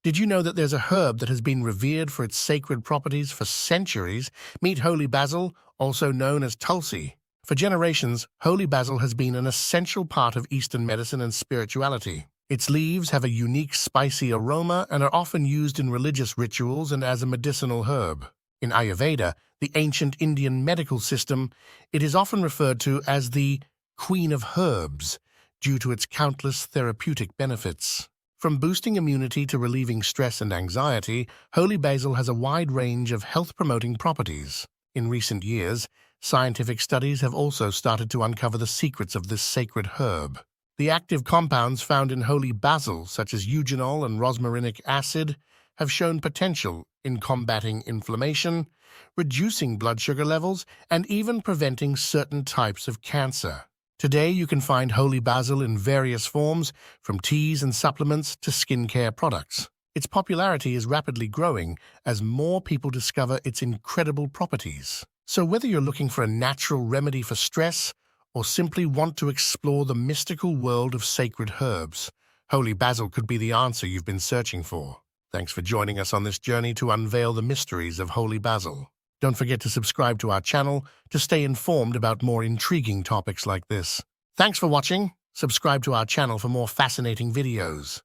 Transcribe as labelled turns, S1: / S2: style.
S1: Did you know that there's a herb that has been revered for its sacred properties for centuries? Meet holy basil, also known as tulsi. For generations, holy basil has been an essential part of Eastern medicine and spirituality. Its leaves have a unique spicy aroma and are often used in religious rituals and as a medicinal herb. In Ayurveda, the ancient Indian medical system, it is often referred to as the Queen of Herbs due to its countless therapeutic benefits. From boosting immunity to relieving stress and anxiety, holy basil has a wide range of health-promoting properties. In recent years, scientific studies have also started to uncover the secrets of this sacred herb. The active compounds found in holy basil, such as eugenol and rosmarinic acid, have shown potential in combating inflammation, reducing blood sugar levels, and even preventing certain types of cancer. Today, you can find holy basil in various forms, from teas and supplements to skincare products. Its popularity is rapidly growing as more people discover its incredible properties. So whether you're looking for a natural remedy for stress or simply want to explore the mystical world of sacred herbs, holy basil could be the answer you've been searching for. Thanks for joining us on this journey to unveil the mysteries of holy basil. Don't forget to subscribe to our channel to stay informed about more intriguing topics like this. Thanks for watching. Subscribe to our channel for more fascinating videos.